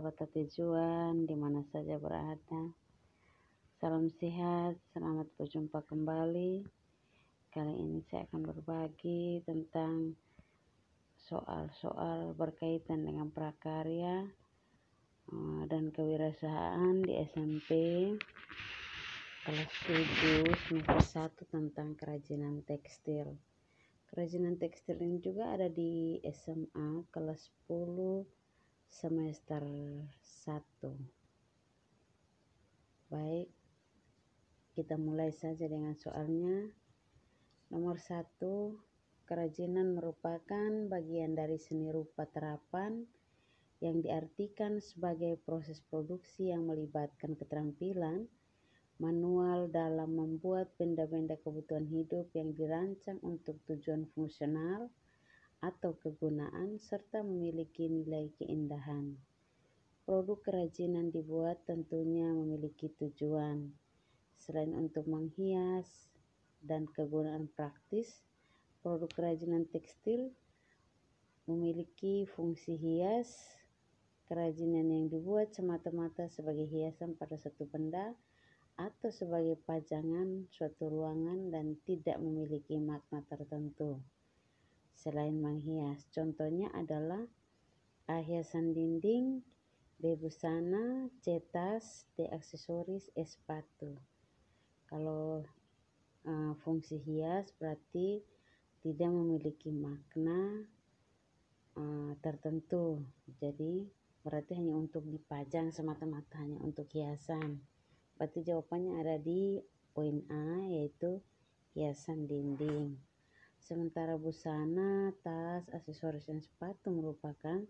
sahabat tujuan di mana saja berada. Salam sehat, selamat berjumpa kembali. Kali ini saya akan berbagi tentang soal-soal berkaitan dengan prakarya dan kewirausahaan di SMP kelas 7 semester 1 tentang kerajinan tekstil. Kerajinan tekstil ini juga ada di SMA kelas 10 semester 1. Baik, kita mulai saja dengan soalnya. Nomor 1, kerajinan merupakan bagian dari seni rupa terapan yang diartikan sebagai proses produksi yang melibatkan keterampilan manual dalam membuat benda-benda kebutuhan hidup yang dirancang untuk tujuan fungsional atau kegunaan serta memiliki nilai keindahan. Produk kerajinan dibuat tentunya memiliki tujuan. Selain untuk menghias dan kegunaan praktis, produk kerajinan tekstil memiliki fungsi hias. Kerajinan yang dibuat semata-mata sebagai hiasan pada satu benda atau sebagai pajangan suatu ruangan dan tidak memiliki makna tertentu. Selain menghias, contohnya adalah A. Hiasan dinding, B. Busana, C. Tas, D. Aksesoris, E. Sepatu. Kalau fungsi hias berarti tidak memiliki makna tertentu. Jadi berarti hanya untuk dipajang semata-mata, hanya untuk hiasan. Berarti jawabannya ada di poin A, yaitu hiasan dinding. Sementara busana, tas, aksesoris, dan sepatu merupakan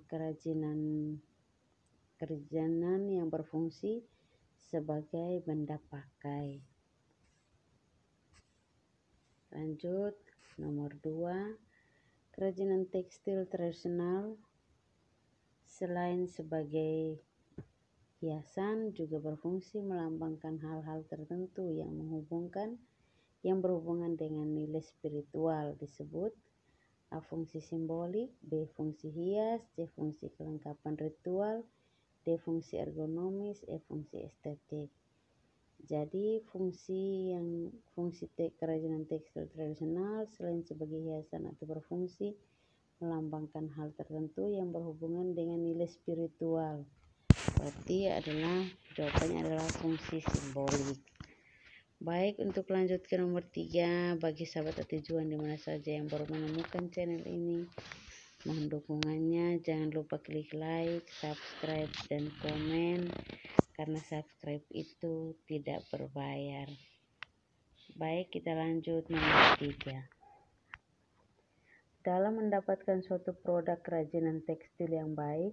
kerajinan yang berfungsi sebagai benda pakai. Lanjut, nomor 2, kerajinan tekstil tradisional selain sebagai hiasan juga berfungsi melambangkan hal-hal tertentu yang berhubungan dengan nilai spiritual, disebut A. Fungsi simbolik, B. Fungsi hias, C. Fungsi kelengkapan ritual, D. Fungsi ergonomis, E. Fungsi estetik. Jadi fungsi kerajinan tekstil tradisional selain sebagai hiasan atau berfungsi melambangkan hal tertentu yang berhubungan dengan nilai spiritual. Berarti jawabannya adalah fungsi simbolik. Baik, untuk lanjut ke nomor 3, bagi sahabat tujuan di mana saja yang baru menemukan channel ini, mohon dukungannya. Jangan lupa klik like, subscribe, dan komen, karena subscribe itu tidak berbayar. Baik, kita lanjut nomor 3. Dalam mendapatkan suatu produk kerajinan tekstil yang baik,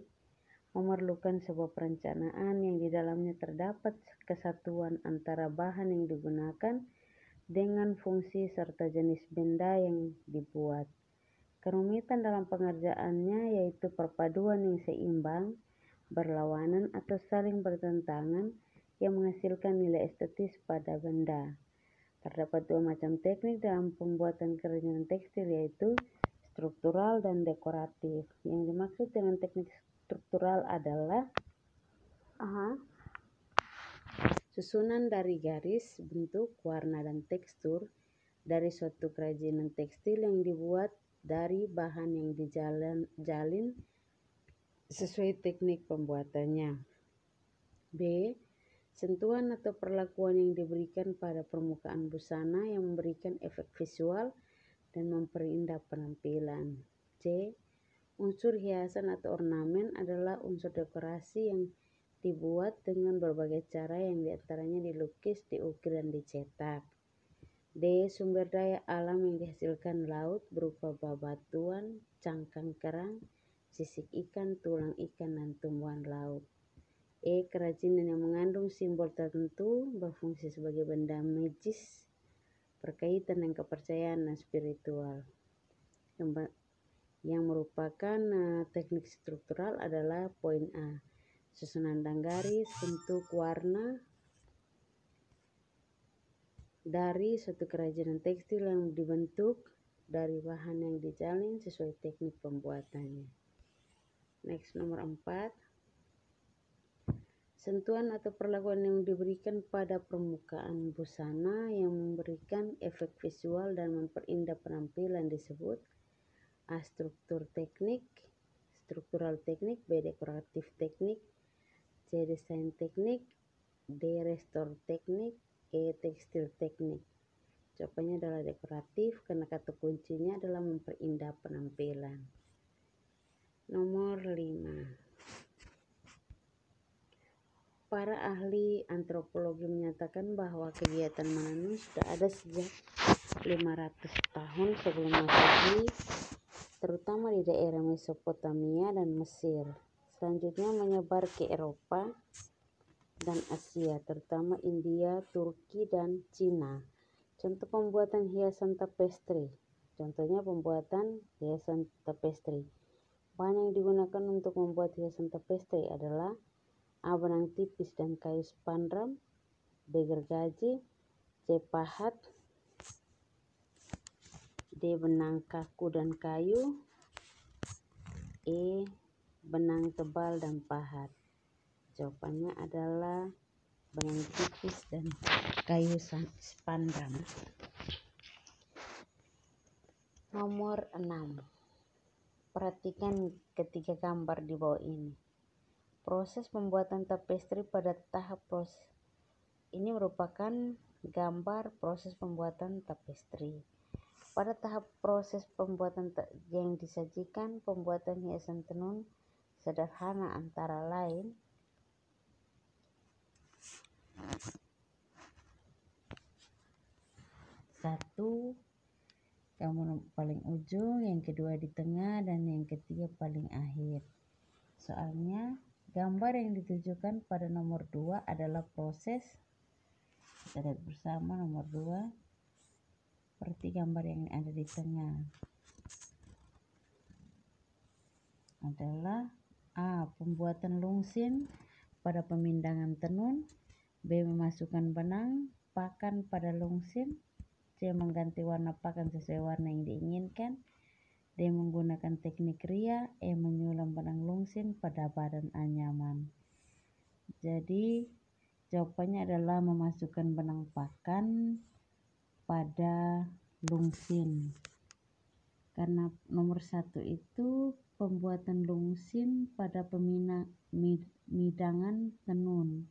memerlukan sebuah perencanaan yang di dalamnya terdapat kesatuan antara bahan yang digunakan dengan fungsi serta jenis benda yang dibuat. Kerumitan dalam pengerjaannya yaitu perpaduan yang seimbang, berlawanan atau saling bertentangan yang menghasilkan nilai estetis pada benda. Terdapat 2 macam teknik dalam pembuatan kerajinan tekstil, yaitu struktural dan dekoratif. Yang dimaksud dengan teknik struktural adalah susunan dari garis, bentuk, warna, dan tekstur dari suatu kerajinan tekstil yang dibuat dari bahan yang dijalin sesuai teknik pembuatannya. B. Sentuhan atau perlakuan yang diberikan pada permukaan busana yang memberikan efek visual dan memperindah penampilan. C. Unsur hiasan atau ornamen adalah unsur dekorasi yang dibuat dengan berbagai cara yang diantaranya dilukis, diukir, dan dicetak. D. Sumber daya alam yang dihasilkan laut berupa bebatuan, cangkang kerang, sisik ikan, tulang ikan, dan tumbuhan laut. E. Kerajinan yang mengandung simbol tertentu berfungsi sebagai benda magis berkaitan dengan kepercayaan dan spiritual. Yang merupakan teknik struktural adalah poin A. Susunan dan garis, bentuk, warna dari suatu kerajinan tekstil yang dibentuk dari bahan yang dijalin sesuai teknik pembuatannya. Next, nomor 4. Sentuhan atau perlakuan yang diberikan pada permukaan busana yang memberikan efek visual dan memperindah penampilan disebut A. Struktural teknik, B. Dekoratif teknik, C. Desain teknik, D. Restore teknik, E. Tekstil teknik. Jawabannya adalah dekoratif karena kata kuncinya adalah memperindah penampilan. Nomor 5. Para ahli antropologi menyatakan bahwa kegiatan menenun sudah ada sejak 500 tahun sebelum Masehi, terutama di daerah Mesopotamia dan Mesir. Selanjutnya menyebar ke Eropa dan Asia, terutama India, Turki, dan Cina. Contoh pembuatan hiasan tapestri. Contohnya pembuatan hiasan tapestri. Bahan yang digunakan untuk membuat hiasan tapestri adalah A. Benang tipis dan kayu spandram, B. gergaji, C. pahat, D. benang kaku dan kayu, E. benang tebal dan pahat. Jawabannya adalah benang tipis dan kayu spandram. Nomor 6. Perhatikan ketiga gambar di bawah ini. Proses pembuatan tapestri pada tahap proses. Ini merupakan gambar proses pembuatan tapestri. Pada tahap proses pembuatan yang disajikan, pembuatan hiasan tenun sederhana antara lain satu, yang paling ujung, yang kedua di tengah, dan yang ketiga paling akhir. Soalnya gambar yang ditujukan pada nomor 2 adalah proses. Kita lihat bersama nomor 2. Seperti gambar yang ada di tengah. Adalah A. Pembuatan lungsin pada pemindangan tenun, B. Memasukkan benang pakan pada lungsin, C. Mengganti warna pakan sesuai warna yang diinginkan, D. Menggunakan teknik ria, E. Menyulam benang lungsin pada badan anyaman. Jadi jawabannya adalah memasukkan benang pakan pada lungsin. Karena nomor 1 itu pembuatan lungsin pada pemidangan tenun.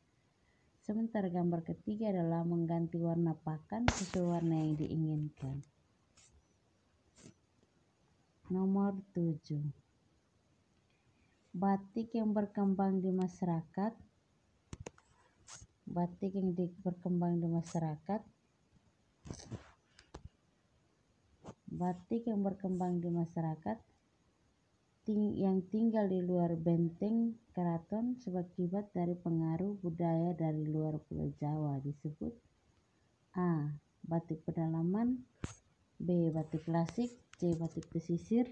Sementara gambar ketiga adalah mengganti warna pakan sesuai warna yang diinginkan. Nomor 7. Batik yang berkembang di masyarakat. Batik yang berkembang di masyarakat. Batik yang berkembang di masyarakat yang tinggal di luar benteng keraton sebagian dari pengaruh budaya dari luar Pulau Jawa disebut A. Batik pedalaman, B. Batik klasik, C. Batik pesisir,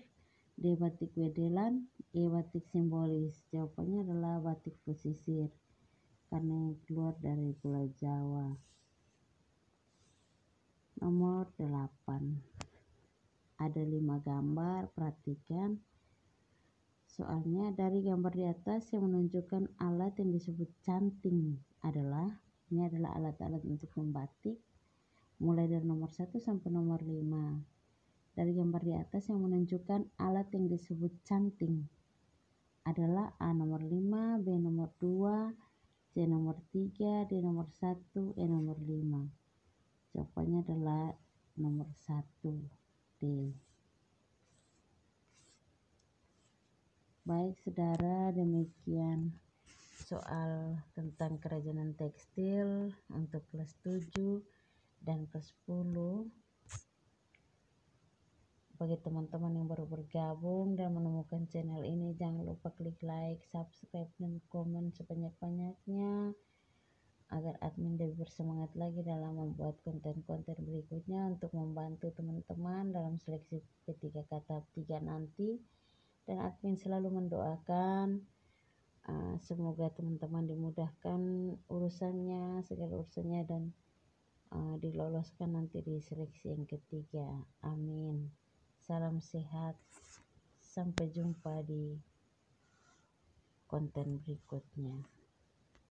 D. Batik wedelan, E. Batik simbolis. Jawabannya adalah batik pesisir karena yang keluar dari Pulau Jawa. Nomor 8. Ada 5 gambar, perhatikan. Soalnya dari gambar di atas yang menunjukkan alat yang disebut canting ini adalah alat-alat untuk membatik mulai dari nomor 1 sampai nomor 5. Dari gambar di atas yang menunjukkan alat yang disebut canting adalah A nomor 5, B nomor 2, C nomor 3, D nomor 1, E nomor 5. Jawabannya adalah nomor 1, D. Baik saudara, demikian soal tentang kerajinan tekstil untuk kelas 7 dan kelas 10. Bagi teman-teman yang baru bergabung dan menemukan channel ini, jangan lupa klik like, subscribe, dan komen sebanyak-banyaknya agar admin lebih bersemangat lagi dalam membuat konten-konten berikutnya untuk membantu teman-teman dalam seleksi P3K tahap 3 nanti. Dan admin selalu mendoakan semoga teman-teman dimudahkan segala urusannya dan diloloskan nanti di seleksi yang ketiga. Amin. Salam sehat. Sampai jumpa di konten berikutnya.